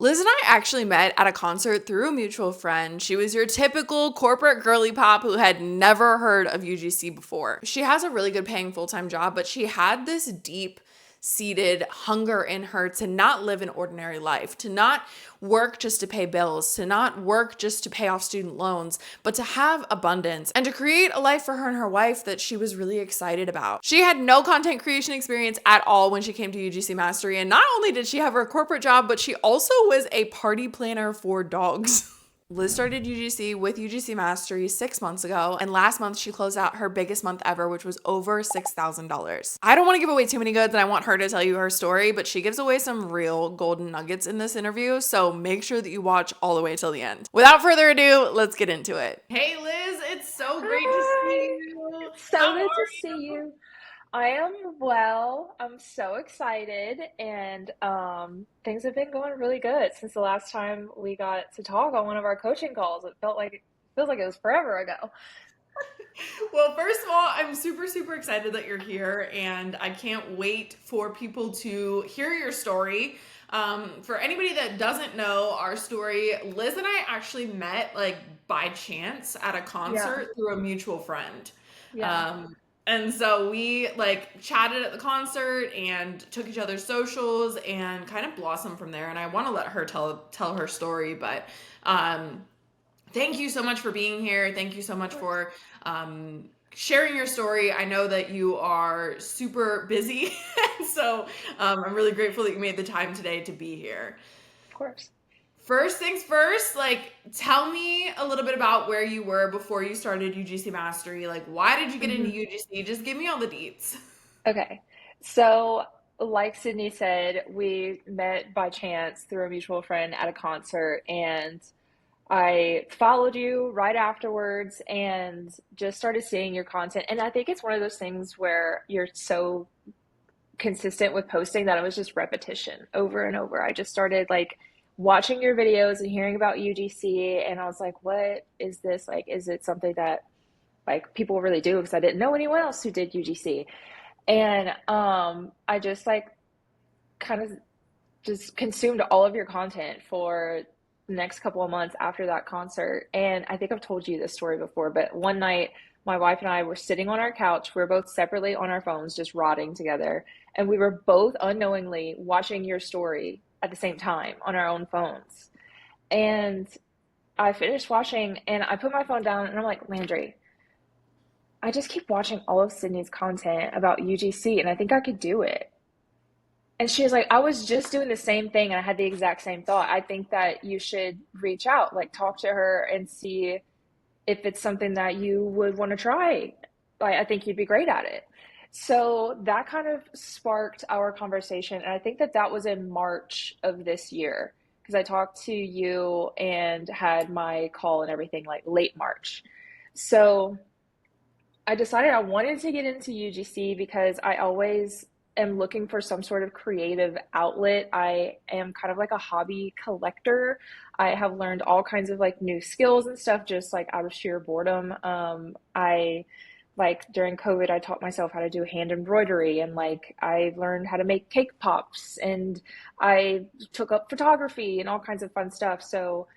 Liz and I actually met at a concert through a mutual friend. She was your typical corporate girly pop who had never heard of UGC before. She has a really good paying full time job, but she had this deep seated hunger in her to not live an ordinary life, to not work just to pay bills, to not work just to pay off student loans, but to have abundance and to create a life for her and her wife that she was really excited about. She had no content creation experience at all when she came to UGC Mastery, and not only did she have her corporate job, but she also was a party planner for dogs. Liz started UGC with UGC Mastery 6 months ago, and last month she closed out her biggest month ever, which was over $6,000. I don't want to give away too many goods, and I want her to tell you her story, but she gives away some real golden nuggets in this interview, so make sure that you watch all the way till the end. Without further ado, let's get into it. Hey Liz, it's so great to see Hi, you. it's How so good to are see you? you. I am well. I'm so excited, and things have been going really good since the last time we got to talk on one of our coaching calls. Feels like it was forever ago. Well, first of all, I'm super, super excited that you're here, and I can't wait for people to hear your story. For anybody that doesn't know our story, Liz and I actually met like by chance at a Yeah, concert through a mutual friend. yeah, Um, and so we like chatted at the concert and took each other's socials and kind of blossomed from there. And I want to let her tell her story, but um, thank you so much for being here. Thank you so of much course, for sharing your story. I know that you are super busy, so I'm really grateful that you made the time today to be here. of course. First things first, like tell me a little bit about where you were before you started UGC Mastery. Like, why did you get into hmm UGC? Just give me all the deets. Okay, so like Sydney said, we met by chance through a mutual friend at a concert, and I followed you right afterwards and just started seeing your content. And I think it's one of those things where you're so consistent with posting that it was just repetition over and over. I just started like watching your videos and hearing about UGC, and I was like, what is this? Like, is it something that like people really do? Because I didn't know anyone else who did UGC. And I just like kind of just consumed all of your content for the next couple of months after that concert. And I think I've told you this story before, but one night my wife and I were sitting on our couch. We were both separately on our phones, just rotting together. And we were both unknowingly watching your story at the same time on our own phones. And I finished watching and I put my phone down and I'm like, Landry, I just keep watching all of Sydney's content about UGC and I think I could do it. And she was like, I was just doing the same thing and I had the exact same thought. I think that you should reach out, like talk to her and see if it's something that you would want to try. Like, I think you'd be great at it. So that kind of sparked our conversation. And I think that that was in March of this year because I talked to you and had my call and everything like late March. So I decided I wanted to get into UGC because I always am looking for some sort of creative outlet. I am kind of like a hobby collector. I have learned all kinds of like new skills and stuff just like out of sheer boredom. I like during COVID, I taught myself how to do hand embroidery and like I learned how to make cake pops and I took up photography and all kinds of fun stuff. So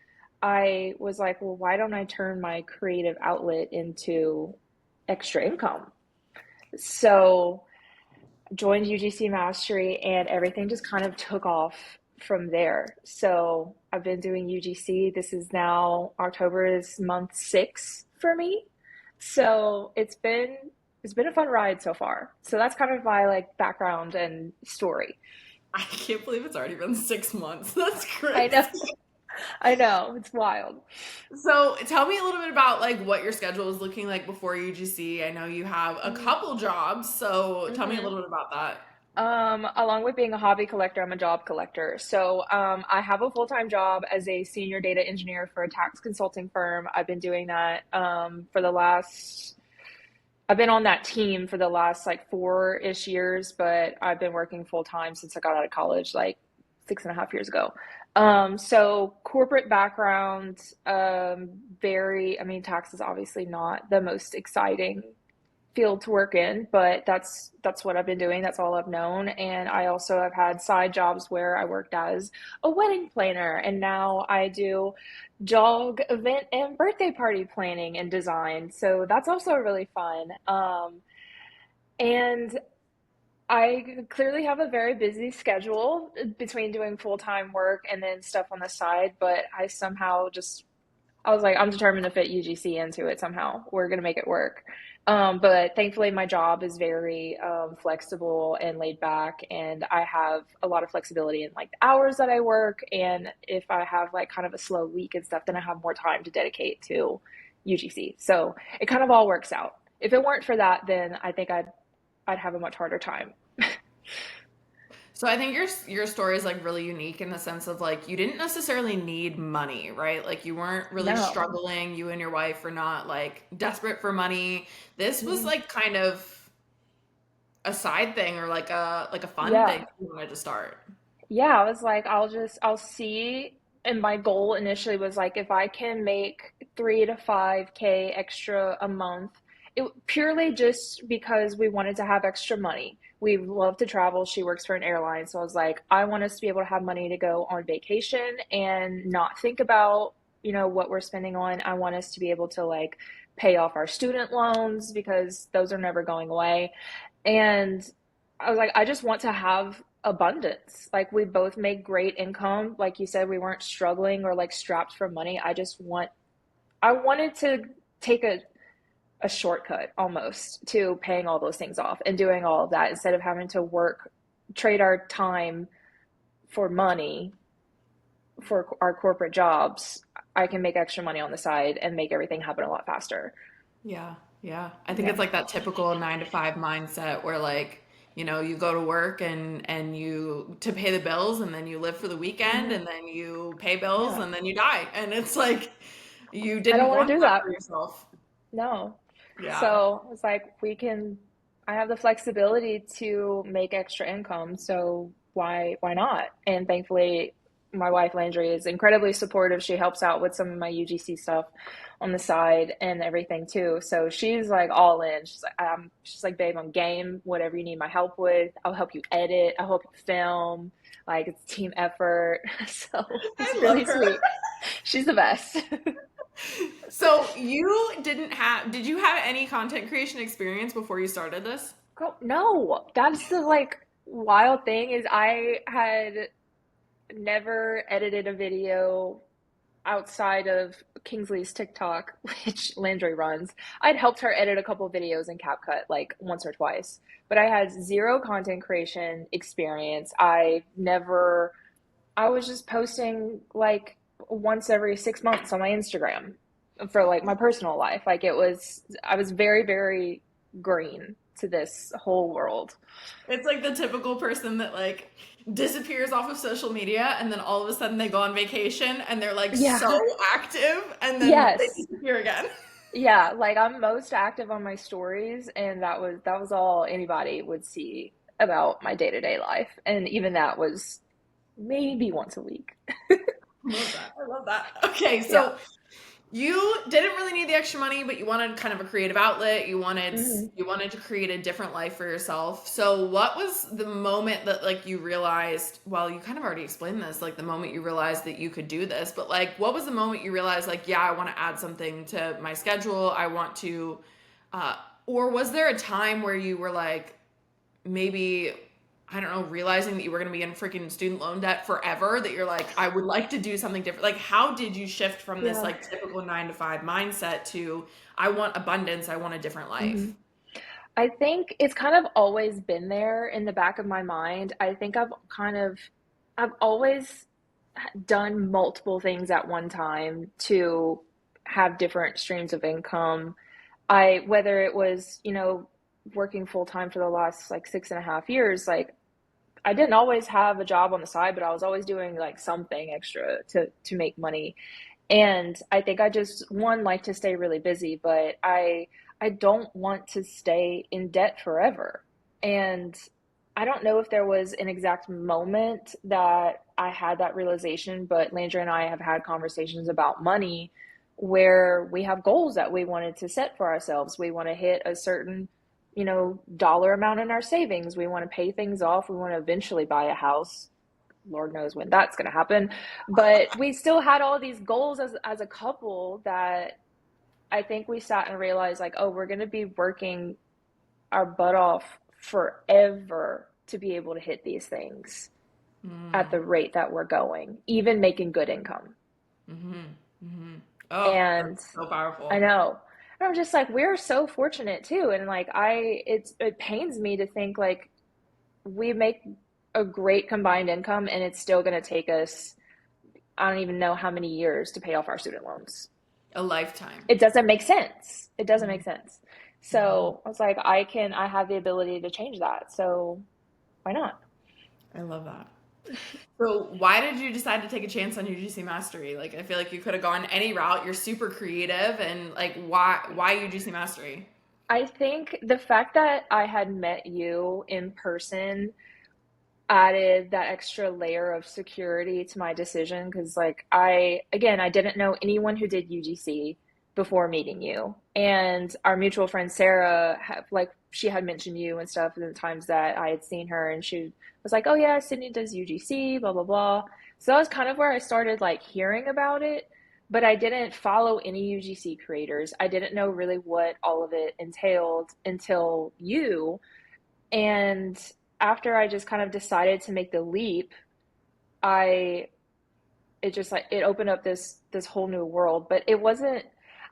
I was like, well, why don't I turn my creative outlet into extra income? So joined UGC Mastery and everything just kind of took off from there. So I've been doing UGC. This is now October is month 6 for me. So it's been a fun ride so far. So that's kind of my like background and story. I can't believe it's already been 6 months. That's I know, crazy. I know, it's wild. So tell me a little bit about like what your schedule is looking like before UGC. I know you have a couple jobs, so tell me a Mm-hmm. little bit about that. Along with being a hobby collector, I'm a job collector. So, I have a full-time job as a senior data engineer for a tax consulting firm. I've been doing that I've been on that team for the last like 4-ish years, but I've been working full time since I got out of college, like 6.5 years ago. So corporate background, I mean, tax is obviously not the most exciting field to work in, but that's what I've been doing. That's all I've known. And I also have had side jobs where I worked as a wedding planner, and now I do dog event and birthday party planning and design. So that's also really fun. And I clearly have a very busy schedule between doing full-time work and then stuff on the side, but I was like, I'm determined to fit UGC into it somehow. We're going to make it work. But thankfully, my job is very flexible and laid back, and I have a lot of flexibility in like the hours that I work. And if I have like kind of a slow week and stuff, then I have more time to dedicate to UGC. So it kind of all works out. If it weren't for that, then I think I'd have a much harder time. So I think your story is like really unique in the sense of like you didn't necessarily need money, right? Like you weren't really No. struggling. You and your wife were not like desperate for money. This was like kind of a side thing or like a fun thing Yeah. that you wanted to start. Yeah, I was like, I'll see. And my goal initially was like, if I can make 3 to 5K extra a month, it purely just because we wanted to have extra money. We love to travel. She works for an airline. So I was like, I want us to be able to have money to go on vacation and not think about, what we're spending on. I want us to be able to like pay off our student loans because those are never going away. And I was like, I just want to have abundance. Like we both make great income. Like you said, we weren't struggling or like strapped for money. I wanted to take a shortcut almost to paying all those things off and doing all of that instead of having to trade our time for money for our corporate jobs. I can make extra money on the side and make everything happen a lot faster. Yeah, yeah. I think Yeah. it's like that typical 9 to 5 mindset where like, you go to work and you to pay the bills and then you live for the weekend Hmm. and then you pay bills Yeah. and then you die. And it's like you I don't didn't want want to do that that. for yourself. No. Yeah. So it's like I have the flexibility to make extra income, so why not? And thankfully, my wife Landry is incredibly supportive. She helps out with some of my UGC stuff on the side and everything too. So she's like all in. She's like, babe, I'm game. Whatever you need my help with, I'll help you edit. I'll help you film. Like it's a team effort. So it's I love really her. sweet. She's the best. So did you have any content creation experience before you started this? Girl, no, that's the like wild thing is I had never edited a video outside of Kingsley's TikTok, which Landry runs. I'd helped her edit a couple videos in CapCut like once or twice, but I had zero content creation experience. I was just posting like once every 6 months on my Instagram for like my personal life. I was very, very green to this whole world. It's like the typical person that like disappears off of social media and then all of a sudden they go on vacation and they're like so Yeah. active and then they Yes. disappear again. Yeah, like I'm most active on my stories, and that was all anybody would see about my day-to-day life. And even that was maybe once a week. I love that. I love that. Okay, Yeah. so you didn't really need the extra money, but you wanted kind of a creative outlet. Hmm. You wanted to create a different life for yourself. So what was the moment that like you realized, well, you kind of already explained this, like the moment you realized that you could do this, but like what was the moment you realized like, yeah, I want to add something to my schedule. I want to uh or was there a time where you were like maybe I don't know, realizing that you were going to be in freaking student loan debt forever, that you're like, I would like to do something different. Like, how did you shift from this Yeah. like typical 9 to 5 mindset to I want abundance, I want a different Hmm. life? I think it's kind of always been there in the back of my mind. I think I've always done multiple things at one time to have different streams of income. Whether it was, working full time for the last like 6.5 years, like I didn't always have a job on the side, but I was always doing like something extra to make money. And I think I just one like to stay really busy, but I don't want to stay in debt forever. And I don't know if there was an exact moment that I had that realization, but Landry and I have had conversations about money where we have goals that we wanted to set for ourselves. We want to hit a certain dollar amount in our savings. We want to pay things off. We want to eventually buy a house. Lord knows when that's going to happen. But we still had all these goals as a couple that I think we sat and realized, like, oh, we're going to be working our butt off forever to be able to hit these things at the rate that we're going, even making good income. Oh, And that's so I powerful. know. And I'm just like, we're so fortunate too. And like, it pains me to think like we make a great combined income and it's still going to take us, I don't even know how many years to pay off our student loans. A lifetime. It doesn't make sense. It doesn't Mhm. make sense. Mhm. So I was like, I have the ability to change that. So why not? I love that. So why did you decide to take a chance on UGC Mastery? Like I feel like you could have gone any route. You're super creative and like why UGC Mastery? I think the fact that I had met you in person added that extra layer of security to my decision because like I didn't know anyone who did UGC before meeting you, and our mutual friend Sarah she had mentioned you and stuff in the times that I had seen her, and she was like, oh yeah, Sydney does UGC, blah blah blah. So that was kind of where I started like hearing about it, but I didn't follow any UGC creators. I didn't know really what all of it entailed until you. And after I just kind of decided to make the leap, I it just like it opened up this whole new world. But it wasn't,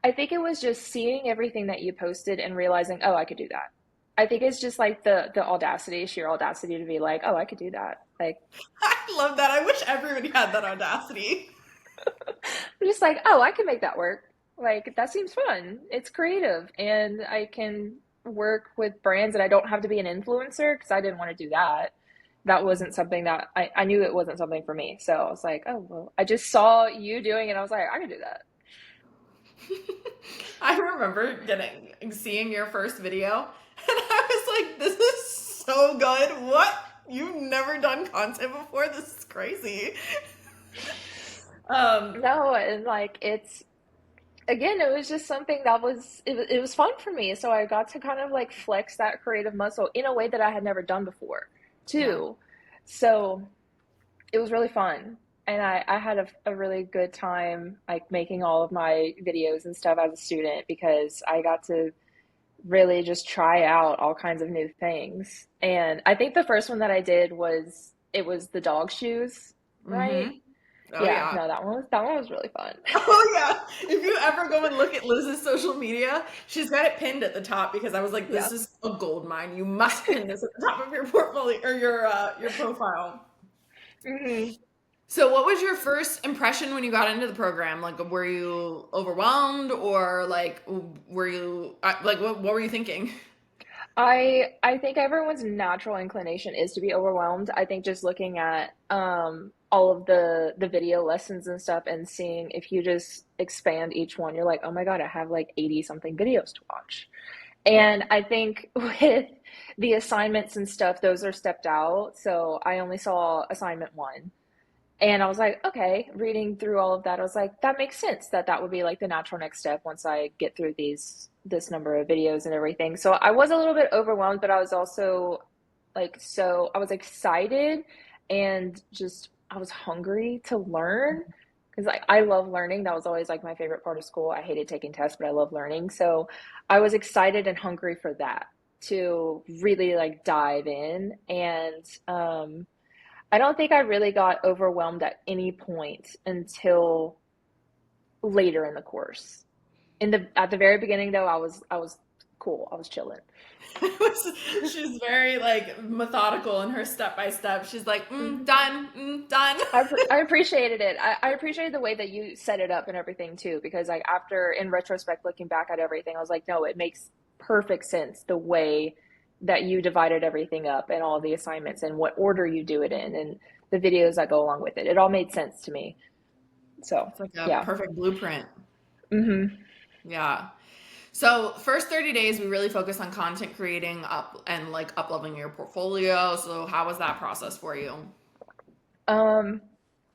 I think it was just seeing everything that you posted and realizing, oh, I could do that. I think it's just like the audacity, sheer audacity to be like, oh, I could do that. Like I love that. I wish everybody had that audacity. I'm just like, oh, I can make that work. Like that seems fun. It's creative and I can work with brands and I don't have to be an influencer because I didn't want to do that. That wasn't something that I knew it wasn't something for me. So I was like, oh, well, I just saw you doing it. And I was like, I can do that. I remember seeing your first video and I was like, this is so good. What? You've never done content before? This is crazy. Um, No, and like again, it was just something that it was fun for me. So I got to kind of like flex that creative muscle in a way that I had never done before, yeah. too. So it was really fun. And I had a really good time like making all of my videos and stuff as a student because I got to really just try out all kinds of new things. And I think the first one that I did was it was the dog shoes, right? Mm-hmm. Oh Yeah, yeah. no, that one was really fun. Oh yeah. If you ever go and look at Liz's social media, she's got it pinned at the top because I was like, Yeah. this is a gold mine. You must pin this at the top of your portfolio or your profile. Hmm. So what was your first impression when you got into the program? Like were you overwhelmed or like were you like what were you thinking? I think everyone's natural inclination is to be overwhelmed. I think just looking at all of the video lessons and stuff and seeing if you just expand each one, you're like, oh my God, I have like 80 something videos to watch. And I think with the assignments and stuff, those are stepped out. So I only saw assignment one. And I was like, okay, reading through all of that, I was like, that makes sense that that would be like the natural next step once I get through this number of videos and everything. So I was a little bit overwhelmed, but I was also like, so I was excited and just I was hungry to learn because like I love learning. That was always like my favorite part of school. I hated taking tests, but I love learning. So I was excited and hungry for that to really like dive in and I don't think I really got overwhelmed at any point until later in the course. In the At the very beginning though, I was cool. I was chilling. She's very like methodical in her step by step. She's like, Hmm. done, done. I appreciated it. I appreciated the way that you set it up and everything too, because like after in retrospect looking back at everything, I was like, no, it makes perfect sense the way that you divided everything up and all the assignments and what order you do it in and the videos that go along with it. It all made sense to me. So, It's like a yeah. perfect blueprint. Hmm. Yeah. So first 30 days, we really focus on content creating up and like up leveling your portfolio. So how was that process for you? Um,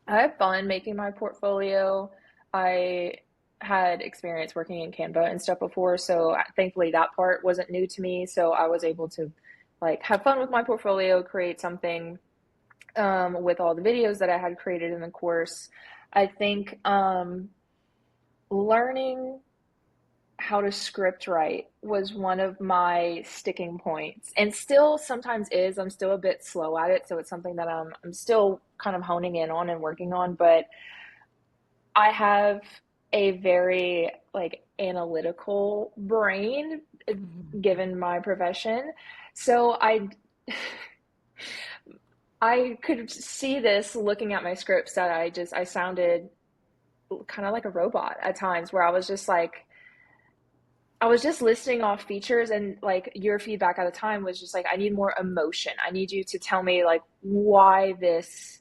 I have fun making my portfolio. I had experience working in Canva and stuff before, so thankfully that part wasn't new to me. So I was able to like have fun with my portfolio, create something with all the videos that I had created in the course. I think learning how to script write was one of my sticking points, and still sometimes is. I'm still a bit slow at it, so it's something that I'm still kind of honing in on and working on. But I have a very like analytical brain given my profession. So I could see this looking at my scripts that I sounded kind of like a robot at times, where I was just listing off features, and like your feedback at the time was just like, I need more emotion. I need you to tell me like why this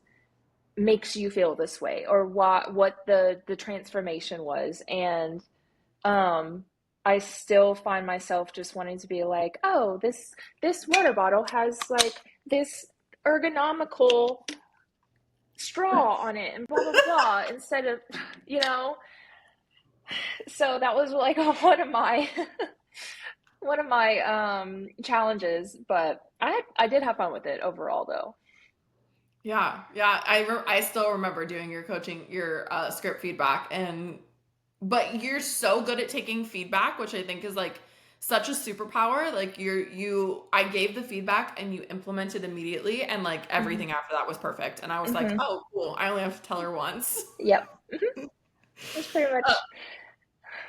makes you feel this way, or what the transformation was. And um I still find myself just wanting to be like, oh, this water bottle has like this ergonomical straw on it and blah blah blah, instead of, you know. So that was like one of my one of my challenges, but I did have fun with it overall though. Yeah, yeah. I still remember doing your coaching, your script feedback, and but you're so good at taking feedback, which I think is like such a superpower. Like I gave the feedback and you implemented immediately, and like Hmm. everything after that was perfect. And I was like, Hmm. oh, cool. I only have to tell her once. Yep. That's pretty Uh, much,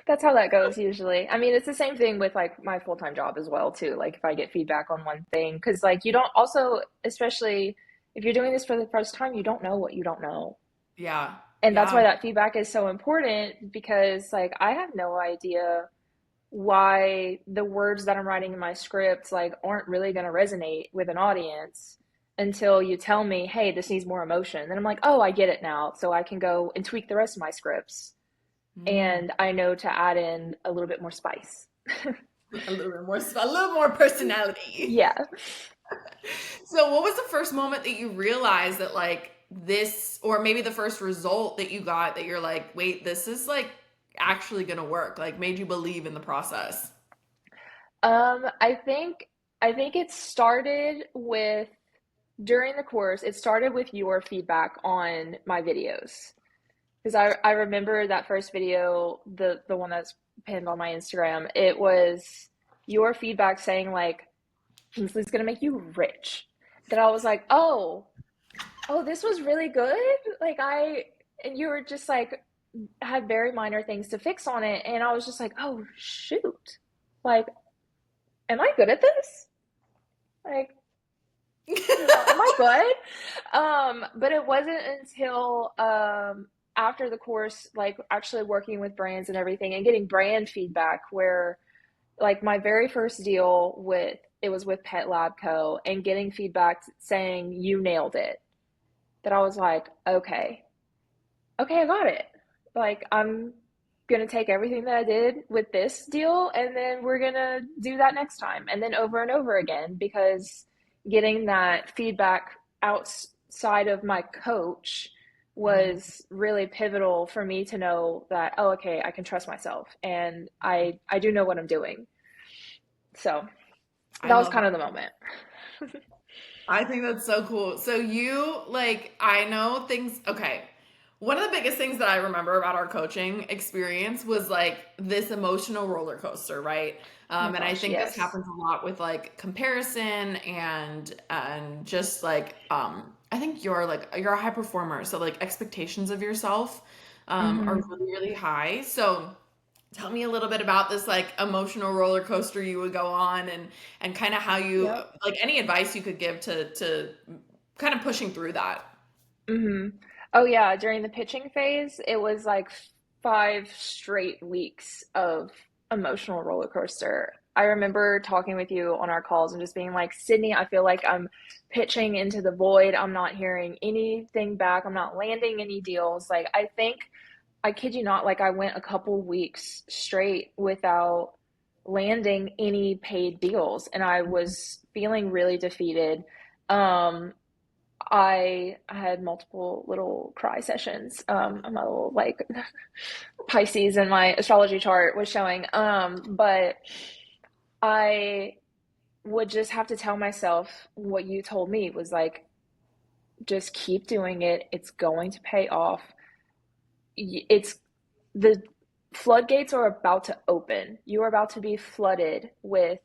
that's how that goes usually. I mean, it's the same thing with like my full-time job as well too. Like if I get feedback on one thing, because like you don't also, especially if you're doing this for the first time, you don't know what you don't know. yeah, And that's why yeah. that feedback is so important, because like I have no idea why the words that I'm writing in my script like aren't really going to resonate with an audience until you tell me, hey, this needs more emotion. Then I'm like, oh, I get it now. So I can go and tweak the rest of my scripts. Mm. And I know to add in a little bit more spice. A little more personality. Yeah. So, what was the first moment that you realized that like this, or maybe the first result that you got that you're like, wait, this is like actually gonna work? Like, made you believe in the process? I think it started with, during the course, it started with your feedback on my videos. Because I remember that first video, the one that's pinned on my Instagram, it was your feedback saying like, Kingsley's gonna make you rich. That I was like, oh, this was really good. Like and you were just like, had very minor things to fix on it, and I was just like, oh shoot, like, am I good at this? Like, am I good? But it wasn't until after the course, like actually working with brands and everything and getting brand feedback, where like my very first deal with, it was with Pet Lab Co. and getting feedback saying you nailed it. That I was like, okay, I got it. Like, I'm gonna take everything that I did with this deal, and then we're gonna do that next time, and then over and over again, because getting that feedback outside of my coach Mm, was really pivotal for me to know that, oh, okay, I can trust myself, and I do know what I'm doing. So I that was love kind that. of the moment. I think that's so cool. So you like, I know things. Okay. One of the biggest things that I remember about our coaching experience was like this emotional roller coaster, right? Oh my And I gosh, think this yes. happens a lot with like comparison and just like I think you're a high performer, so like expectations of yourself are Hmm. really really high. So tell me a little bit about this like emotional roller coaster you would go on and kind of how you Yep. like any advice you could give to kind of pushing through that. Hmm. Oh yeah, during the pitching phase, it was like 5 straight weeks of emotional roller coaster. I remember talking with you on our calls and just being like, Sydney, I feel like I'm pitching into the void. I'm not hearing anything back. I'm not landing any deals. Like, I think, I kid you not, like I went a couple weeks straight without landing any paid deals, and I was feeling really defeated. Um, I had multiple little cry sessions. My little like Pisces in my astrology chart was showing. But I would just have to tell myself what you told me was like, just keep doing it. It's going to pay off. It's the floodgates are about to open. You are about to be flooded with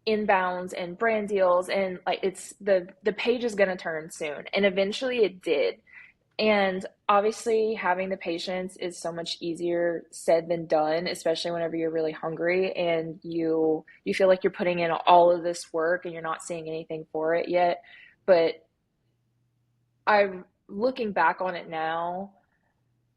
inbounds and brand deals, and like it's the page is going to turn soon, and eventually it did. And obviously having the patience is so much easier said than done, especially whenever you're really hungry and you feel like you're putting in all of this work and you're not seeing anything for it yet. But I'm looking back on it now,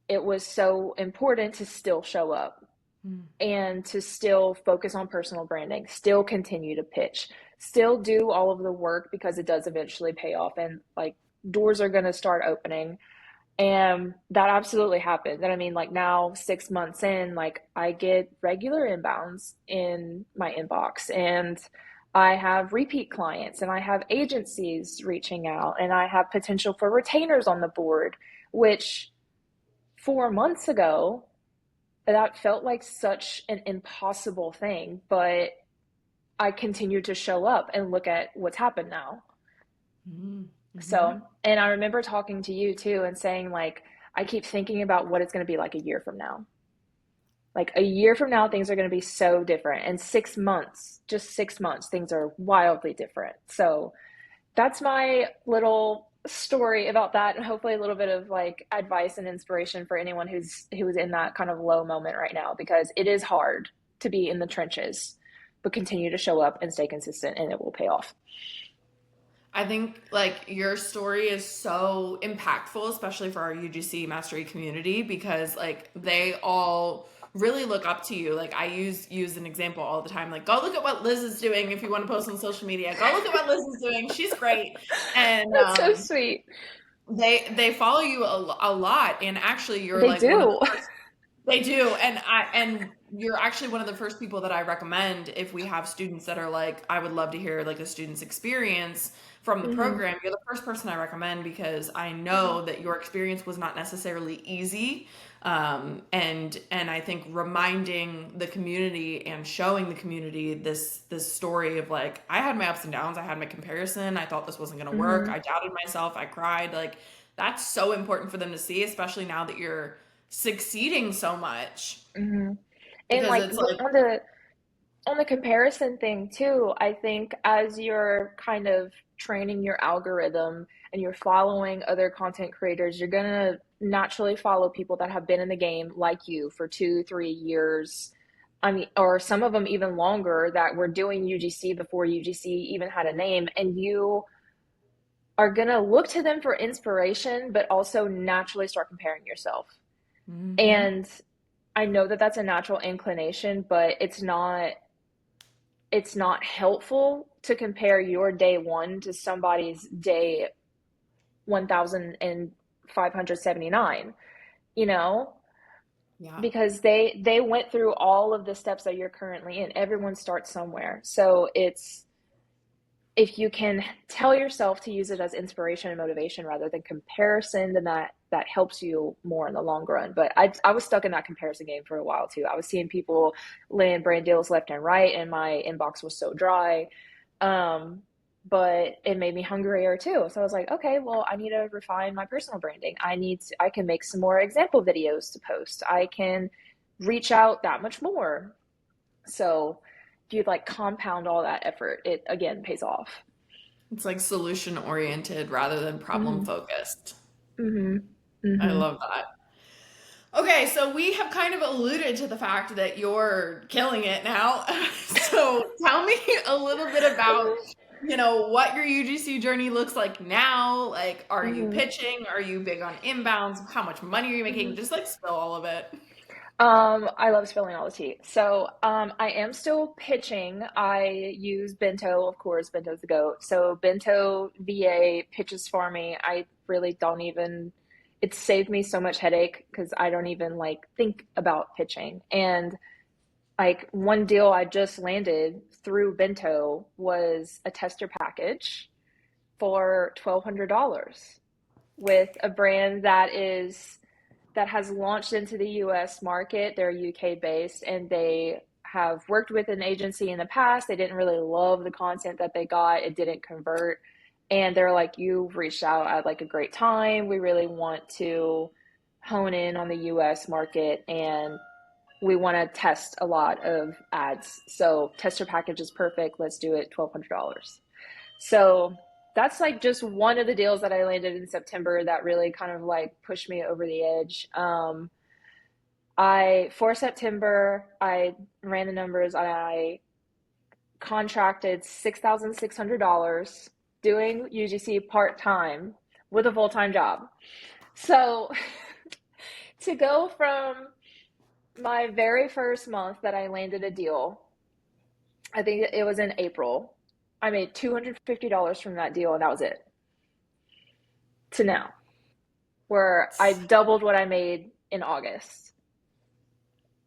it was so important to still show up Mm. and to still focus on personal branding, still continue to pitch, still do all of the work because it does eventually pay off, and like doors are going to start opening. And that absolutely happened. And I mean, like now, 6 months in, like I get regular inbounds in my inbox, and I have repeat clients, and I have agencies reaching out, and I have potential for retainers on the board, which 4 months ago, that felt like such an impossible thing. But I continue to show up and look at what's happened now. Mm-hmm. So, and I remember talking to you too and saying, like, I keep thinking about what it's going to be like a year from now. Like a year from now, things are going to be so different. And 6 months, just 6 months, things are wildly different. So that's my little story about that, and hopefully a little bit of like advice and inspiration for anyone who's in that kind of low moment right now, because it is hard to be in the trenches, but continue to show up and stay consistent, and it will pay off. I think like your story is so impactful, especially for our UGC Mastery community, because like they all really look up to you. Like I use an example all the time. Like go look at what Liz is doing if you want to post on social media. Go look at what Liz is doing. She's great. And That's so sweet. they follow you a lot. And actually, you're They like one of the do. first. They do, and you're actually one of the first people that I recommend if we have students that are like, I would love to hear like a student's experience from the Hmm. program. You're the first person I recommend because I Hmm. know that your experience was not necessarily easy, and I think reminding the community and showing the community this story of like I had my ups and downs, I had my comparison, I thought this wasn't going to work, Hmm. I doubted myself, I cried, like that's so important for them to see, especially now that you're succeeding so much Hmm. And because like it's like on the comparison thing too, I think as you're kind of training your algorithm and you're following other content creators, you're gonna naturally follow people that have been in the game like you for 2, 3 years. I mean, or some of them even longer, that were doing UGC before UGC even had a name, and you are gonna look to them for inspiration, but also naturally start comparing yourself. mhm. And I know that that's a natural inclination, but it's not helpful to compare your day one to somebody's day 1579, you know, Yeah. because they went through all of the steps that you're currently in. Everyone starts somewhere. So it's, if you can tell yourself to use it as inspiration and motivation rather than comparison, then that helps you more in the long run. But I was stuck in that comparison game for a while too. I was seeing people land brand deals left and right, and my inbox was so dry. Um, but it made me hungrier too. So I was like, okay, well, I need to refine my personal branding. I can make some more example videos to post. I can reach out that much more. So if you like compound all that effort, it again pays off. It's like solution oriented rather than problem Mhm. focused. Mhm. I Mhm. love that. Okay, so we have kind of alluded to the fact that you're killing it now. So tell me a little bit about, what your UGC journey looks like now. Like, are you Mhm. pitching? Are you big on inbounds? How much money are you making? Mhm. Just like spill all of it. I love spilling all the tea. So, I am still pitching. I use Bento, of course. Bento's the goat. So, Bento VA pitches for me. I really don't even. It's saved me so much headache because I don't even like think about pitching. And like one deal I just landed through Bento was a tester package, for $1,200 with a brand that has launched into the US market. They're UK based and they have worked with an agency in the past. They didn't really love the content that they got. It didn't convert. And they're like, you've reached out at like a great time. We really want to hone in on the US market and we want to test a lot of ads. So tester package is perfect. Let's do it $1,200. So that's like just one of the deals that I landed in September that really kind of like pushed me over the edge. For September, I ran the numbers. I contracted $6,600 doing UGC part time with a full time job. So to go from my very first month that I landed a deal, I think it was in April, I made $250 from that deal and that was it. To now, where I doubled what I made in August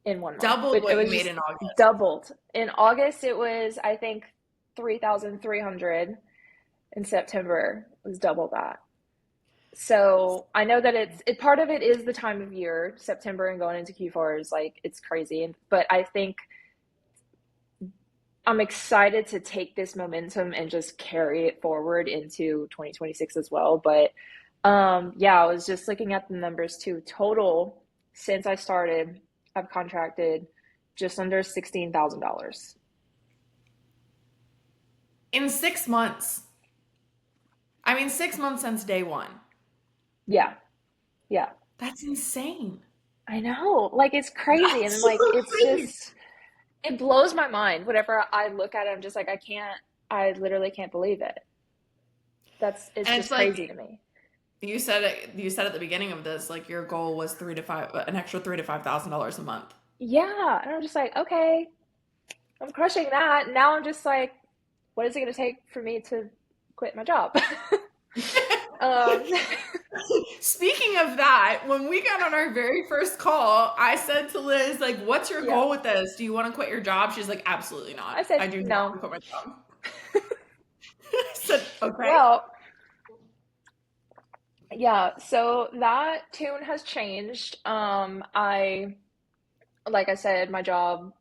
in 1 month. Doubled It what you was made just in August. doubled. In August, it was, I think, 3,300. In September, it was double that. So I know that part of it is the time of year. September and going into Q4 is like, it's crazy. But I think I'm excited to take this momentum and just carry it forward into 2026 as well. But yeah, I was just looking at the numbers too. Total, since I started, I've contracted just under $16,000. In 6 months. I mean, 6 months since day one. Yeah, yeah. That's insane. I know. Like it's crazy. And That's like so it's crazy. just it blows my mind. Whenever I look at it, I'm just like I literally can't believe it. It's And it's just crazy like to me. you said at the beginning of this, like your goal was an extra $3,000 to $5,000 a month. Yeah. And I'm just like, okay, I'm crushing that. Now I'm just like, what is it going to take for me to quit my job? um, Speaking of that, when we got on our very first call, I said to Liz, like, what's your yeah. goal with this? Do you want to quit your job? She's like, absolutely I not. said, I do not want no. to quit my job. I said, okay. Well, yeah. So that tune has changed. Like I said, my job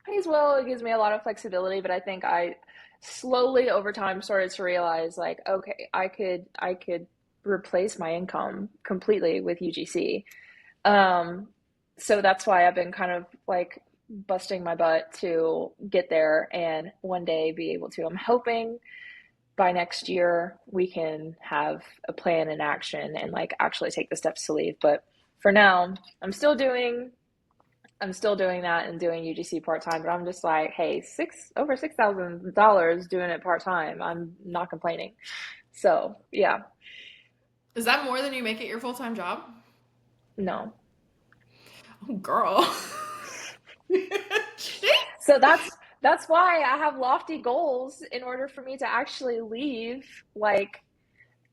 pays well. It gives me a lot of flexibility, but I think I slowly over time started to realize like, okay, I could replace my income completely with UGC. Um, so that's why I've been kind of like busting my butt to get there and one day be able to. I'm hoping by next year we can have a plan in action and like actually take the steps to leave. But for now, I'm still doing that and doing UGC part time, but I'm just like, hey, over $6,000 doing it part time. I'm not complaining. So yeah, Is that more than you make at your full-time job? no. Oh, girl. So that's why I have lofty goals in order for me to actually leave. Like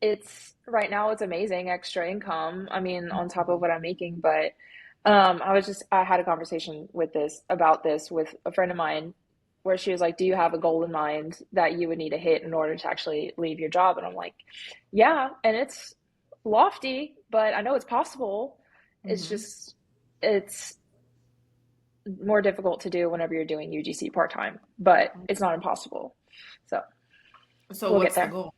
it's right now it's amazing extra income. I mean, on top of what I'm making, but I had a conversation about this with a friend of mine where she was like, "Do you have a goal in mind that you would need to hit in order to actually leave your job?" And I'm like, "Yeah," and it's lofty, but I know it's possible. It's hmm just it's more difficult to do whenever you're doing UGC part time, but it's not impossible. So So we'll get what's the there. goal?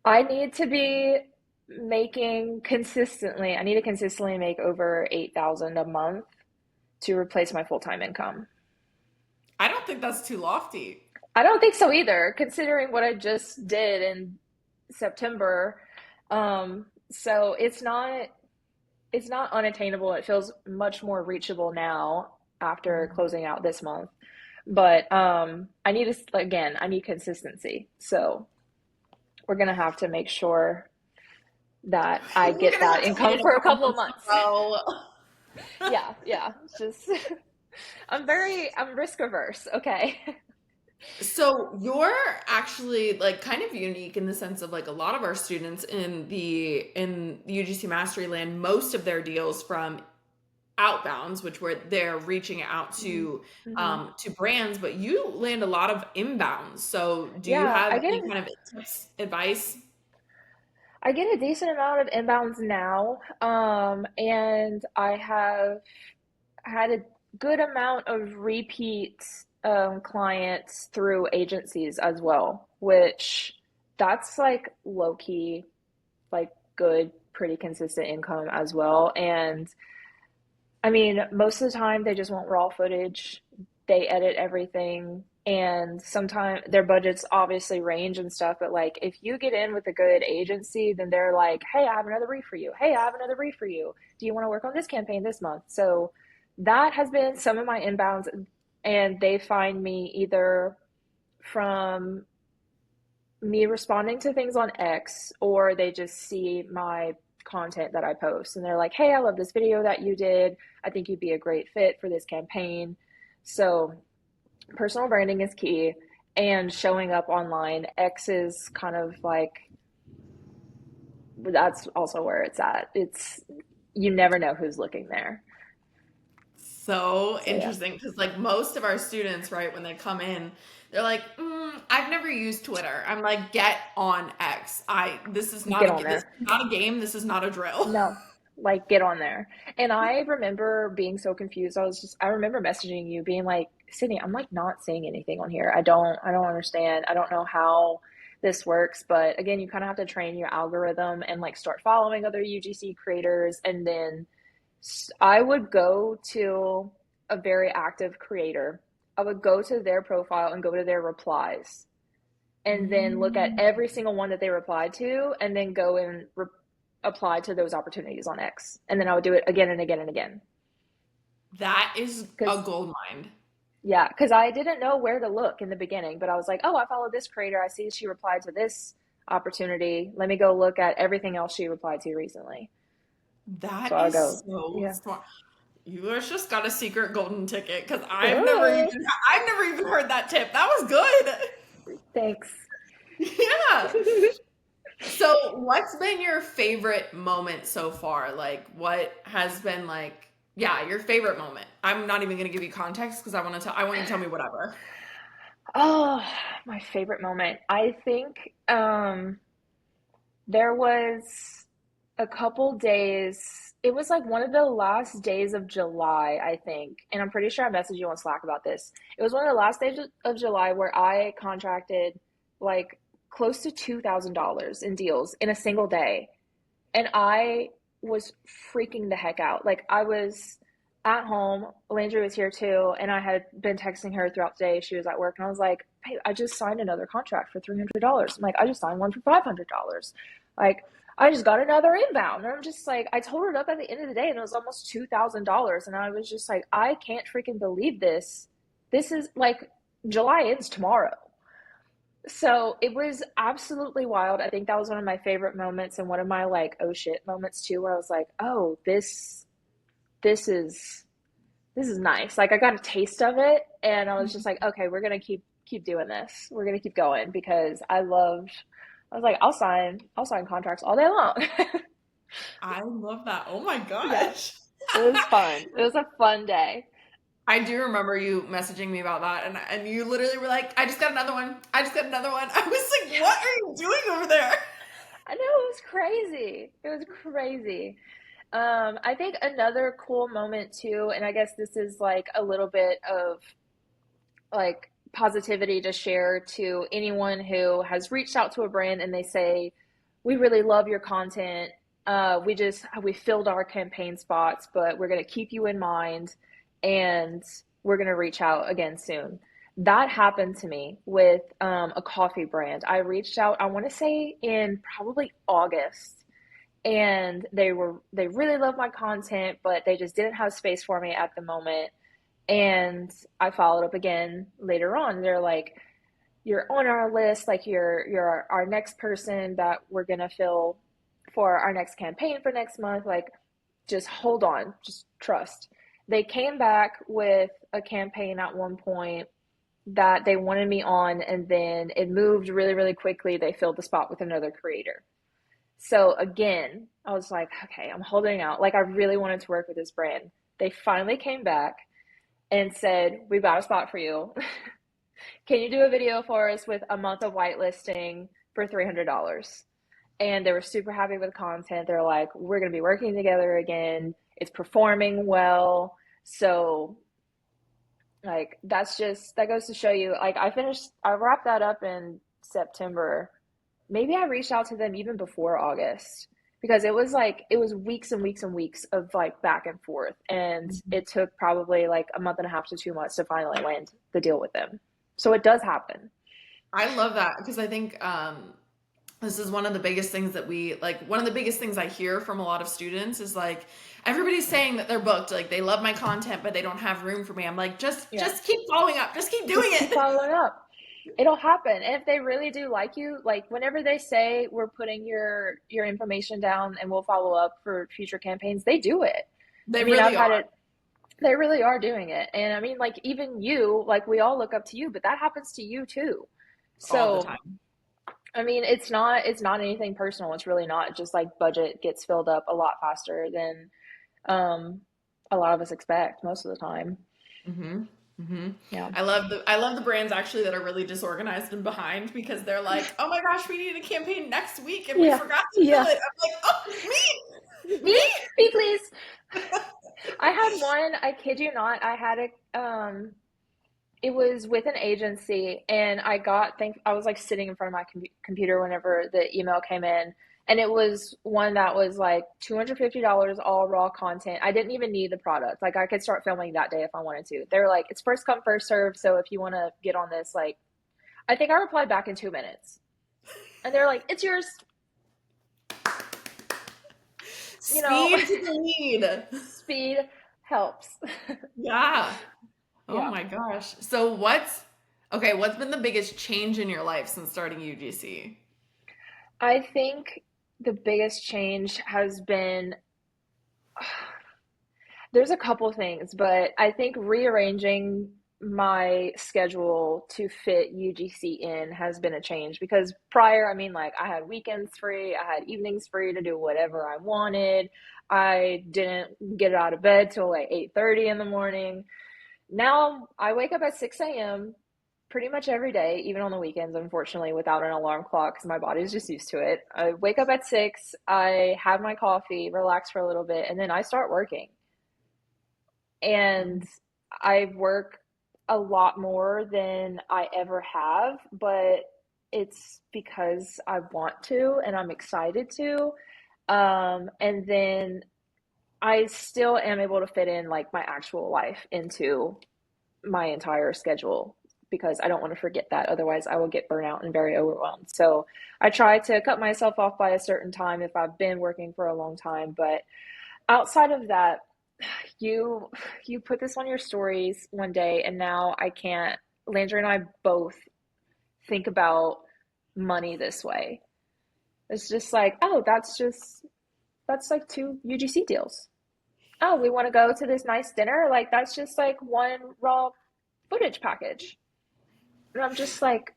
I need to be I need to consistently make over 8,000 a month to replace my full-time income. I don't think that's too lofty. I don't think so either, considering what I just did in September. So it's not unattainable. It feels much more reachable now after Mhm. closing out this month. But I need consistency. So we're gonna have to make sure that I We're get gonna that have to hit income it a for a couple couple of months in months. a row. Yeah, yeah. It's just I'm risk averse, okay? So you're actually like kind of unique in the sense of like a lot of our students in the UGC Mastery land, most of their deals from outbounds, which were they're reaching out Mm-hmm. to brands, but you land a lot of inbounds. So do you Yeah, have any kind of tips, advice? I get a decent amount of inbounds now, and I have had a good amount of repeat clients through agencies as well, which that's like low key, like good, pretty consistent income as well. And I mean, most of the time they just want raw footage. They edit everything. And sometimes their budgets obviously range and stuff, but like if you get in with a good agency, then they're like, hey, I have another brief for you. Hey, I have another brief for you. Do you want to work on this campaign this month? So that has been some of my inbounds, and they find me either from me responding to things on X, or they just see my content that I post and they're like, hey, I love this video that you did. I think you'd be a great fit for this campaign. So, personal branding is key, and showing up online. X is kind of like, that's also where it's at. It's, you never know who's looking there. So So, yeah, interesting because like most of our students, right, when they come in, they're like, I've never used Twitter. I'm like, get on X. This is not get a on this there. is not a game. This is not a drill. No, like get on there. And I remember being so confused. I remember messaging you being like, Sydney, I'm like not seeing anything on here. I don't understand. I don't know how this works. But again, you kind of have to train your algorithm and like start following other UGC creators. And then I would go to a very active creator. I would go to their profile and go to their replies, and then look at Mm. every single one that they replied to, and then go and apply to those opportunities on X. And then I would do it again and again and again. That is a Because, gold mine. yeah, because I didn't know where to look in the beginning, but I was like, oh, I follow this creator. I see she replied to this opportunity. Let me go look at everything else she replied to recently. So That I'll is go, so yeah. smart. You guys just got a secret golden ticket because Oh, I've never even heard that tip. That was good. thanks. Yeah. So, what's been your favorite moment so far? Like, what has been like, yeah, your favorite moment? I'm not even gonna give you context because I want you to tell me whatever. Oh, my favorite moment. I think there was a couple days. It was like one of the last days of July, I think. And I'm pretty sure I messaged you on Slack about this. It was one of the last days of July where I contracted like close to $2,000 in deals in a single day. And I was freaking the heck out. Like I was at home, Landry was here too, and I had been texting her throughout the day. She was at work, and I was like, "Hey, I just signed another contract for $300." I'm like, "I just signed one for $500." Like I just got another inbound, and I'm just like, I totaled it up at the end of the day, and it was almost $2,000, and I was just like, I can't freaking believe this. This is like July ends tomorrow. So it was absolutely wild. I think that was one of my favorite moments, and one of my like oh shit moments too, where I was like, oh, this is this is nice. Like I got a taste of it, and I was just like, okay, we're gonna keep doing this. We're gonna keep going because I loved. I was like, I'll sign contracts all day long. I love that. Oh my Yeah, gosh. it was fun. It was a fun day. I do remember you messaging me about that, and you literally were like, "I just got another one. I just got another one." I was like, Yeah, "What are you doing over there?" I know it was crazy. It was crazy. I think another cool moment too, and I guess this is like a little bit of like positivity to share to anyone who has reached out to a brand and they say, we really love your content. We filled our campaign spots, but we're going to keep you in mind, and we're going to reach out again soon. That happened to me with a coffee brand. I reached out, I want to say in probably August, and they really loved my content, but they just didn't have space for me at the moment. And I followed up again later on. They're like, you're on our list, like you're our next person that we're gonna fill for our next campaign for next month. Like, just hold on, just trust. They came back with a campaign at one point that they wanted me on, and then it moved really, really quickly. They filled the spot with another creator. So again, I was like, okay, I'm holding out. Like I really wanted to work with this brand. They finally came back and said, we've got a spot for you. Can you do a video for us with a month of whitelisting for $300? And they were super happy with the content. They're like, we're going to be working together again. It's performing well. So like, that goes to show you, like, I wrapped that up in September. Maybe I reached out to them even before August because it was weeks and weeks and weeks of like back and forth. And it took probably like a month and a half to 2 months to finally land the deal with them. So it does happen. I love that because I think this is one of the biggest things that one of the biggest things I hear from a lot of students is like everybody's saying that they're booked, like they love my content but they don't have room for me. I'm like, Yeah. just keep following up, just keep doing Just keep it. following up. It'll happen. And if they really do like you, like whenever they say we're putting your information down and we'll follow up for future campaigns, they do it. I They mean, I've really had are. it, they really are doing it. And I mean, like even you, like we all look up to you, but that happens to you too. All the So, time. I mean, it's not anything personal. It's really not. It's just like budget gets filled up a lot faster than um a lot of us expect most of the time. Mm-hmm. Mm-hmm. Yeah. I love the brands actually that are really disorganized and behind because they're like, oh my gosh, we need a campaign next week and we Yeah. forgot to fill Yeah. it. I'm like, oh, me, Me? me. Me, please. I had one, I kid you not, I had it was with an agency and I was like sitting in front of my computer whenever the email came in and it was one that was like $250 all raw content. I didn't even need the product. Like I could start filming that day if I wanted to. They were like, it's first come, first serve. So if you want to get on this, like, I think I replied back in 2 minutes and they're like, it's yours, you know, Speed to the lead. speed helps. Yeah. Oh Yeah. my gosh. So what's been the biggest change in your life since starting UGC? I think the biggest change has been there's a couple things, but I think rearranging my schedule to fit UGC in has been a change because prior, I mean, like I had weekends free, I had evenings free to do whatever I wanted. I didn't get out of bed till like 8:30 in the morning. Now I wake up at 6 a.m. pretty much every day, even on the weekends, unfortunately, without an alarm clock because my body's just used to it. I wake up at 6, I have my coffee, relax for a little bit, and then I start working. And I work a lot more than I ever have, but it's because I want to and I'm excited to. And then I still am able to fit in like my actual life into my entire schedule because I don't want to forget that. Otherwise, I will get burnt out and very overwhelmed. So I try to cut myself off by a certain time if I've been working for a long time. But outside of that, you you put this on your stories one day, and now I can't. Landry and I both think about money this way. It's just like, oh, that's like two UGC deals. Oh, we want to go to this nice dinner. Like that's just like one raw footage package. And I'm just like,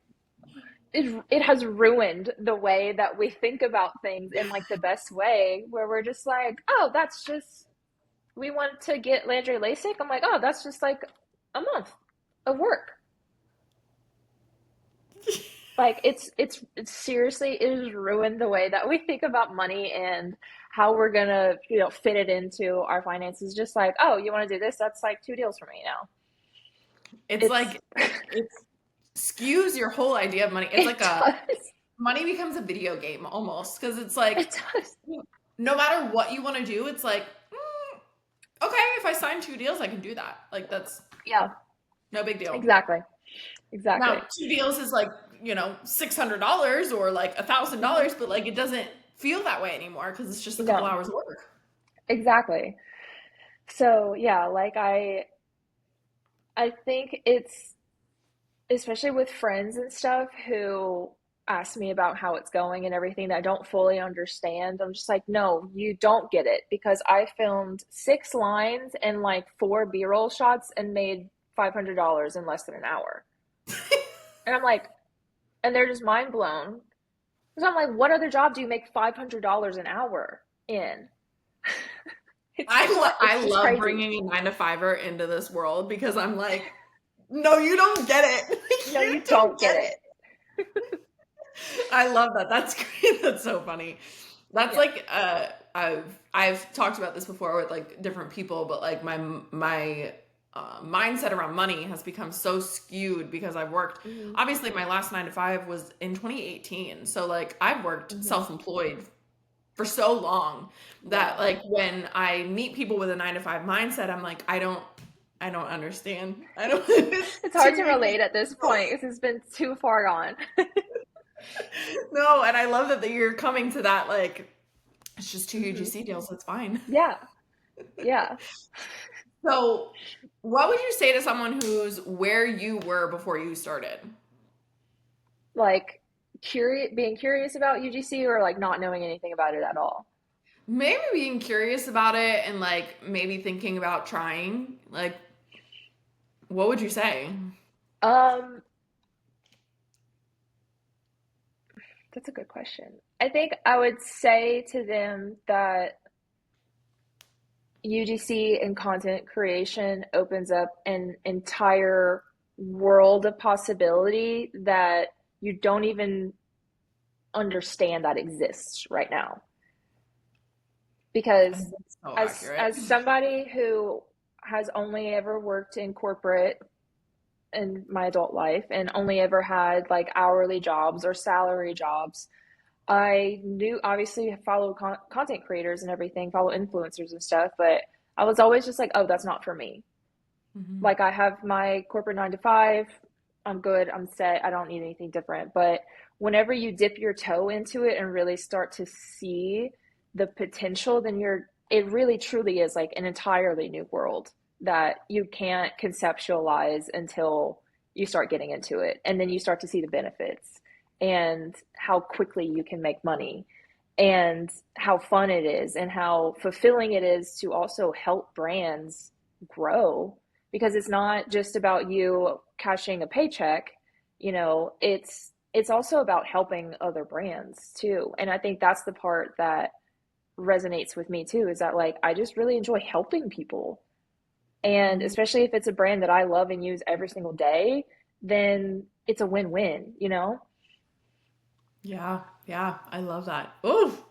it has ruined the way that we think about things in like the best way, where we're just like, oh, that's just we want to get Landry LASIK. I'm like, oh, that's just like a month of work. Like it's seriously it has ruined the way that we think about money and how we're gonna fit it into our finances. Just like, oh, you want to do this? That's like two deals for me now. It's It's like it skews your whole idea of money. It's it like a does. money becomes a video game almost because it's like It does. no matter what you want to do, it's like okay, if I sign two deals, I can do that. Like that's Yeah, no big deal. exactly. Now, Exactly. two deals is like, $600 or like Hmm. $1,000, but like it doesn't feel that way anymore because it's just a couple No, hours of work. exactly. So yeah, like I think it's especially with friends and stuff who ask me about how it's going and everything that I don't fully understand. I'm just like, no, you don't get it because I filmed 6 lines and like four B-roll shots and made $500 in less than an hour. And I'm like, and they're just mind blown. So I'm like, what other job do you make $500 an hour in? It's I just love crazy. bringing a 9 to 5er into this world because I'm like, no, you don't get it. No, You you don't don't get get it. it. I love that. That's great. That's so funny. That's Yeah. like I've talked about this before with like different people, but like my mindset around money has become so skewed because I've worked. Hmm. Obviously, my last 9 to 5 was in 2018, so like I've worked Hmm. self-employed for so long that Yeah. like when I meet people with a 9 to 5 mindset, I'm like, I don't understand. I don't. It's It's hard to too relate at this point because it's been too far gone. no, and I love that you're coming to that like it's just two Hmm. UGC deals. It's fine. Yeah. Yeah. So, what would you say to someone who's where you were before you started? Like being curious about UGC or like not knowing anything about it at all. Maybe being curious about it and like maybe thinking about trying. Like, what would you say? Um, that's a good question. I think I would say to them that UGC and content creation opens up an entire world of possibility that you don't even understand that exists right now. I Because think that's so accurate. as somebody who has only ever worked in corporate in my adult life and only ever had like hourly jobs or salary jobs, I knew obviously follow content creators and everything, follow influencers and stuff, but I was always just like, oh, that's not for me. Hmm. Like I have my corporate 9 to 5, I'm good, I'm set, I don't need anything different. But whenever you dip your toe into it and really start to see the potential, then it really truly is like an entirely new world that you can't conceptualize until you start getting into it. And then you start to see the benefits and how quickly you can make money and how fun it is and how fulfilling it is to also help brands grow, because it's not just about you cashing a paycheck. It's also about helping other brands too. And I think that's the part that resonates with me too, is that like I just really enjoy helping people. And Hmm. especially if it's a brand that I love and use every single day, then it's a win-win. Yeah, yeah, I love that. Oh,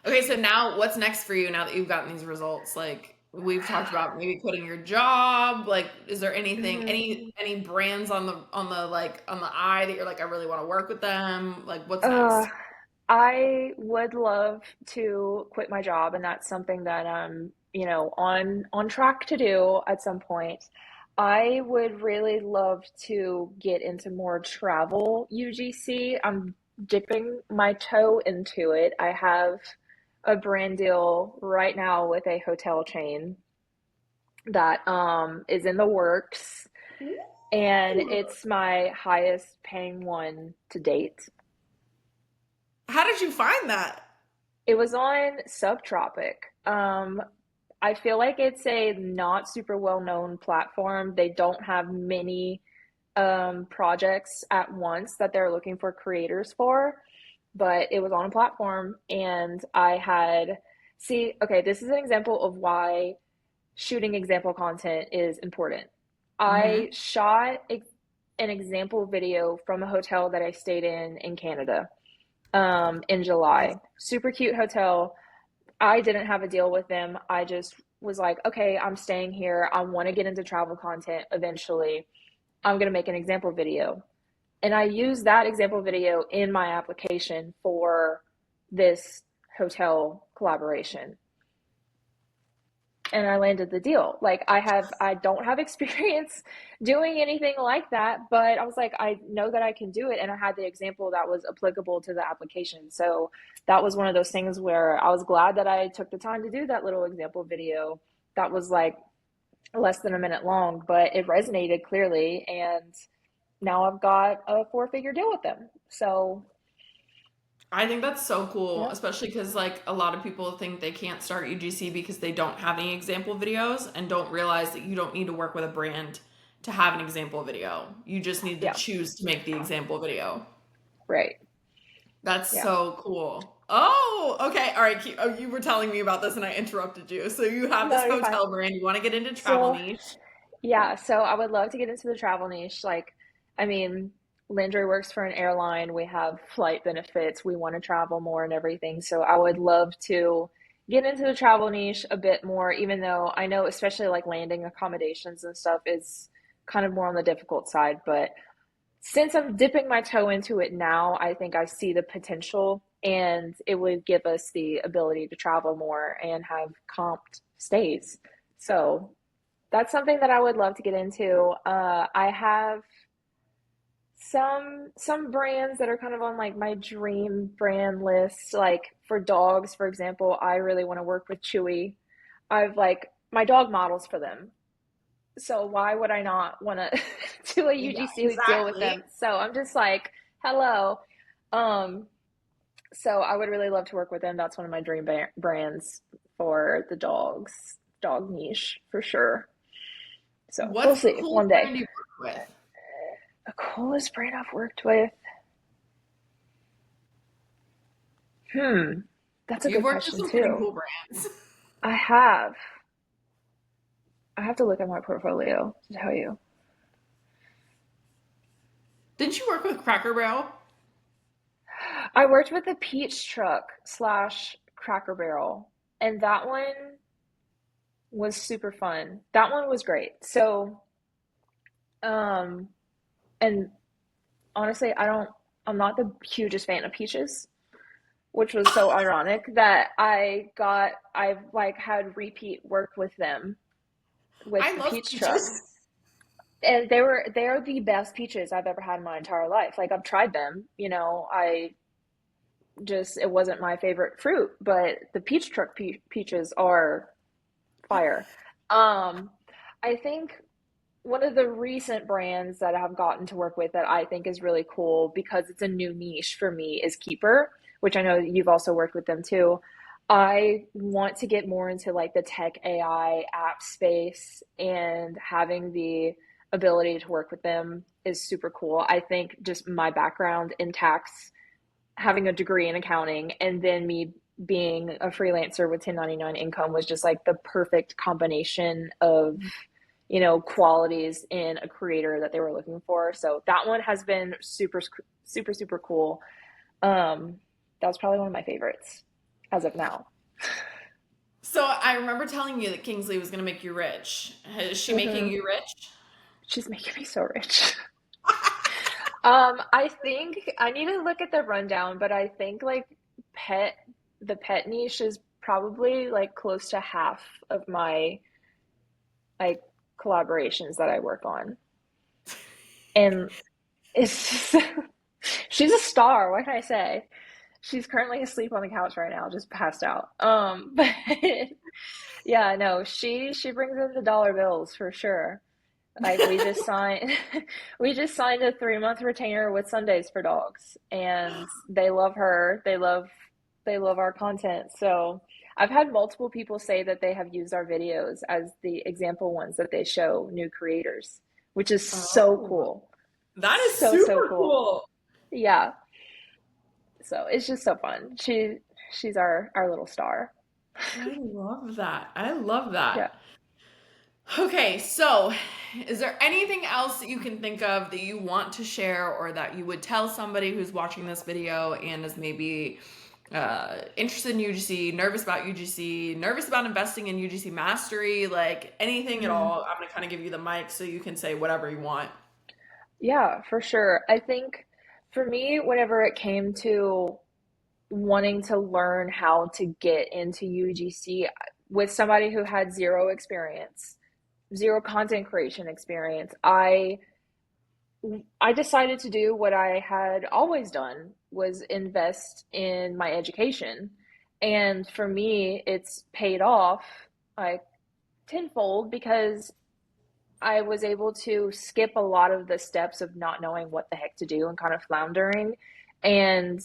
okay. So now, what's next for you now that you've gotten these results? Like we've talked about, maybe quitting your job. Like, is there anything, Hmm. any brands on the like on the eye that you're like, I really want to work with them? Like, what's Uh, next? I would love to quit my job, and that's something that I'm, on track to do at some point. I would really love to get into more travel UGC. I'm dipping my toe into it. I have a brand deal right now with a hotel chain that is in the works, and Ooh. it's my highest paying one to date. How did you find that? It was on Subtropic. I feel like it's a not super well known platform. They don't have many projects at once that they're looking for creators for, but it was on a platform, and I had. See, okay, this is an example of why shooting example content is important. I Hmm. shot an example video from a hotel that I stayed in Canada in July. Super cute hotel. I didn't have a deal with them. I just was like, okay, I'm staying here. I want to get into travel content eventually. I'm going to make an example video. And I used that example video in my application for this hotel collaboration, and I landed the deal. Like I don't have experience doing anything like that, but I was like, I know that I can do it, and I had the example that was applicable to the application. So that was one of those things where I was glad that I took the time to do that little example video that was like less than a minute long, but it resonated clearly, and now I've got a four-figure deal with them. So, I think that's so cool, yeah. especially because like a lot of people think they can't start UGC because they don't have any example videos and don't realize that you don't need to work with a brand to have an example video. You just need to Yeah. choose to make the example video. Right. That's Yeah. so cool. Oh, okay. All right. Oh, you were telling me about this and I interrupted you. So you have this No, you're fine. hotel brand. You want to get into travel So, niche. yeah, so I would love to get into the travel niche. Like, I mean, Landry works for an airline. We have flight benefits. We want to travel more and everything. So I would love to get into the travel niche a bit more, even though I know, especially like landing accommodations and stuff is kind of more on the difficult side. But since I'm dipping my toe into it now, I think I see the potential and it would give us the ability to travel more and have comped stays. So that's something that I would love to get into. I have some brands that are kind of on like my dream brand list. Like for dogs, for example, I really want to work with Chewy. I've like my dog models for them. So why would I not want to do a Yeah, UGC deal with exactly. them? So I'm just like, hello. Um, so I would really love to work with them. That's one of my dream brands for the dog niche for sure. So we'll What's the see coolest one day. brand you work with? The coolest brand I've worked with. Hmm, that's a You've good worked with question some pretty too. cool brands. I have. I have to look at my portfolio to tell you. Didn't you work with Cracker Barrel? I worked with the Peach Truck slash Cracker Barrel, and that one was super fun. That one was great. So, um, and honestly, I'm not the hugest fan of peaches, which was so ironic that I've like had repeat work with them with I the love Peach Truck. peaches. And they're the best peaches I've ever had in my entire life. Like I've tried them, I just it wasn't my favorite fruit, but the peach truck peaches are fire. Um, I think one of the recent brands that I've gotten to work with that I think is really cool because it's a new niche for me is Keeper, which I know you've also worked with them too. I want to get more into like the tech AI app space and having the ability to work with them is super cool. I think just my background in tax, having a degree in accounting, and then me being a freelancer with 1099 income was just like the perfect combination of qualities in a creator that they were looking for. So that one has been super, super, super cool. That was probably one of my favorites as of now. So I remember telling you that Kingsley was going to make you rich. Is she making Hmm. you rich? She's making me so rich. I think I need to look at the rundown, but I think like pet, the pet niche is probably like close to half of my like collaborations that I work on. And it's just, she's a star. What can I say? She's currently asleep on the couch right now, just passed out. But yeah, no, she brings in the dollar bills for sure. Like we just signed we just signed a 3-month retainer with Sundays for Dogs and they love her. They love our content. So I've had multiple people say that they have used our videos as the example ones that they show new creators, which is so Oh, cool. that is So super cool. cool. Yeah. So it's just so fun. She's our little star. I love that. I love Yeah. that. Okay, so is there anything else that you can think of that you want to share or that you would tell somebody who's watching this video and is maybe interested in UGC, nervous about UGC, nervous about investing in UGC Mastery, like anything at Mhm. all? I'm going to kind of give you the mic so you can say whatever you want. Yeah, for sure. I think for me, whenever it came to wanting to learn how to get into UGC with somebody who had zero experience, zero content creation experience, I decided to do what I had always done was invest in my education. And for me, it's paid off like tenfold because I was able to skip a lot of the steps of not knowing what the heck to do and kind of floundering. And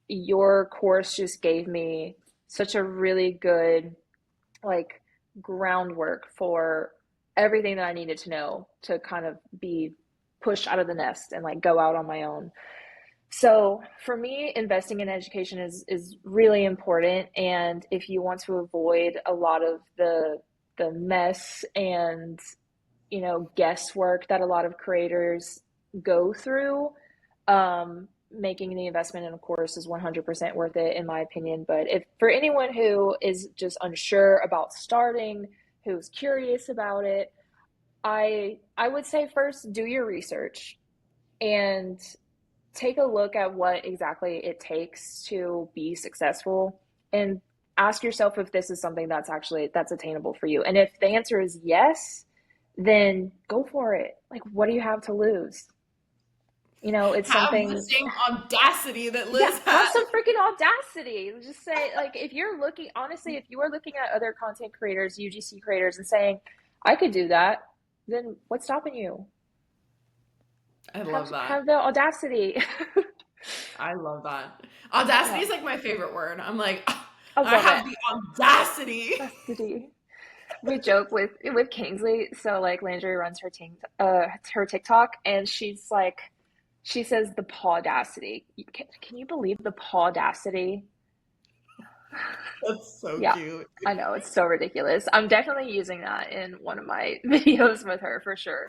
your course just gave me such a really good like groundwork for everything that I needed to know to kind of be pushed out of the nest and like go out on my own. So for me, investing in education is really important. And if you want to avoid a lot of the mess and guesswork that a lot of creators go through, making the investment in a course is 100% worth it, in my opinion. But if for anyone who is just unsure about starting, who's curious about it, I would say first do your research and take a look at what exactly it takes to be successful, and ask yourself if this is something that's attainable for you. And if the answer is yes, then go for it. Like, what do you have to lose? It's Have the something. same audacity that Yeah, Liz have had. some freaking audacity. Just say, like, if you're looking, honestly, if you are looking at other content creators, UGC creators, and saying, I could do that, then what's stopping you? I Have love that. have the audacity. I love that. Audacity Yeah, is like my favorite word. I'm like, "Ah, I I love it. have the audacity." Audacity. We joke with Kingsley. So like Landry runs her TikTok, and she says the paudacity. Can you believe the paudacity? That's so Yeah, cute. I know, it's so ridiculous. I'm definitely using that in one of my videos with her for sure.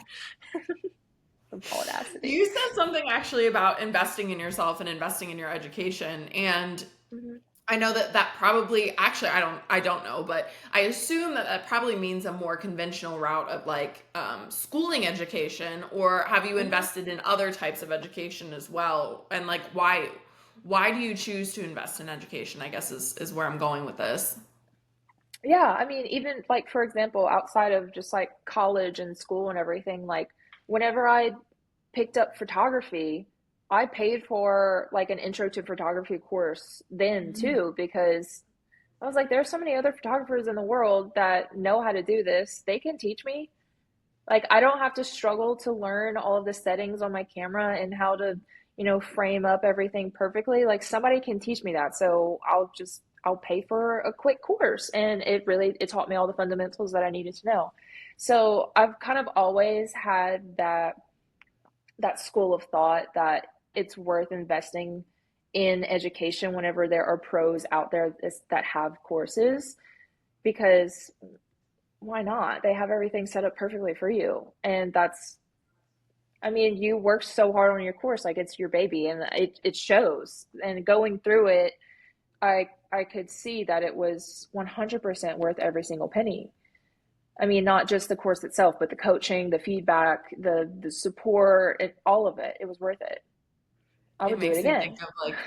The paudacity. You said something actually about investing in yourself and investing in your education, and Hmm. I know that that probably actually I don't know, but I assume that that probably means a more conventional route of like schooling education, or have you Hmm. invested in other types of education as well? And like why do you choose to invest in education? I guess is where I'm going with this. Yeah, I mean, even like for example, outside of just like college and school and everything, like whenever I picked up photography, I paid for like an intro to photography course then Mhm. too, because I was like, there's so many other photographers in the world that know how to do this. They can teach me. Like, I don't have to struggle to learn all of the settings on my camera and how to, frame up everything perfectly. Like, somebody can teach me that. So I'll pay for a quick course. And it taught me all the fundamentals that I needed to know. So I've kind of always had that school of thought that it's worth investing in education whenever there are pros out there that have courses, because why not? They have everything set up perfectly for you. And I mean, you worked so hard on your course, like it's your baby, and it shows. And going through it, I could see that it was 100% worth every single penny. I mean, not just the course itself, but the coaching, the feedback, the support, all of it. It was worth it. I It would do it makes me again. think of like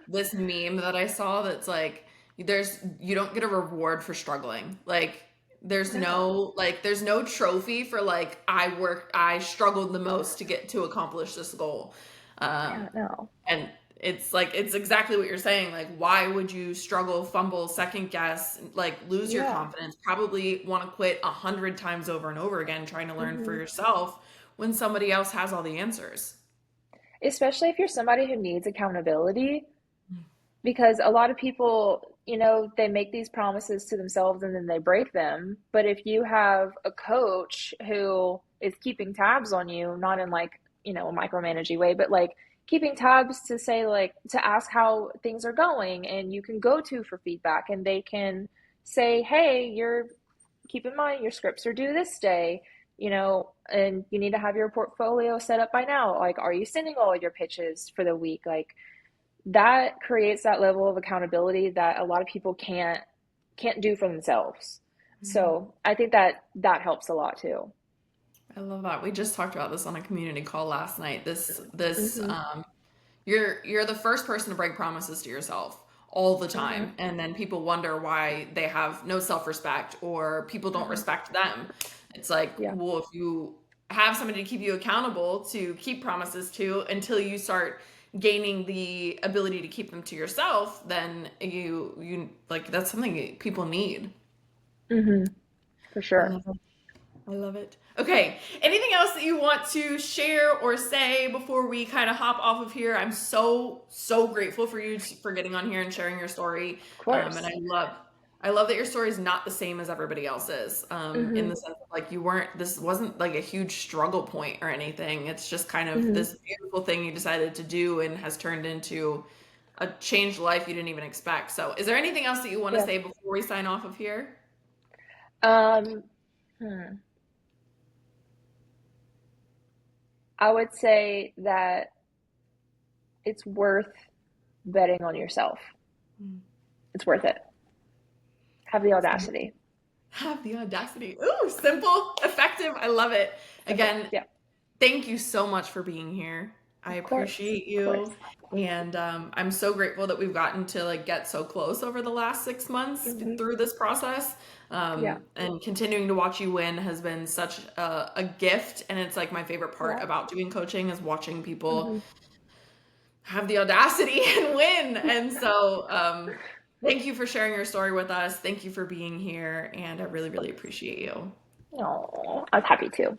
this meme that I saw that's like you don't get a reward for struggling. Like No. there's no trophy for like I struggled the most to get to accomplish this goal. Yeah, Um no. and it's like it's exactly what you're saying. Like why would you struggle, fumble, second guess, like lose your Yeah. confidence, probably want to quit 100 times over and over again trying to learn for Hmm. yourself when somebody else has all the answers. Especially if you're somebody who needs accountability, because a lot of people, they make these promises to themselves and then they break them. But if you have a coach who is keeping tabs on you, not in like, a micromanaging way, but like keeping tabs to say, like, to ask how things are going, and you can go to for feedback, and they can say, hey, keep in mind your scripts are due this day, and you need to have your portfolio set up by now. Like, are you sending all your pitches for the week? Like, that creates that level of accountability that a lot of people can't do for themselves. So I think that helps a lot too. I love that. We just talked about this on a community call last night. This Hmm. you're the first person to break promises to yourself all the Hmm. time, and then people wonder why they have no self-respect or people don't Hmm. respect them. It's like, Yeah. well, if you have somebody to keep you accountable to keep promises to until you start gaining the ability to keep them to yourself, then you like that's something people need. Hmm. For I sure. love it. I love it. Okay. Anything else that you want to share or say before we kind of hop off of here? I'm so grateful for you for getting on here and sharing your story. Of And I course. love. I love that your story is not the same as everybody else's. In Hmm. the sense of like this wasn't like a huge struggle point or anything. It's just kind of Hmm. this beautiful thing you decided to do and has turned into a changed life you didn't even expect. So, is there anything else that you want to Yeah. say before we sign off of here? Um, hmm. I would say that it's worth betting on yourself. Mm. It's worth it. Have the audacity. Have the audacity. Ooh, simple, effective. I love it. Simple. Again, Yeah. thank you so much for being here. I Of course. appreciate Of course. you. And I'm so grateful that we've gotten to like get so close over the last 6 months Hmm. through this process. Yeah. And continuing to watch you win has been such a gift. And it's like my favorite part Yeah. about doing coaching is watching people Hmm. have the audacity and win. And so thank you for sharing your story with us. Thank you for being here. And I really, really appreciate you. Oh, I was happy to.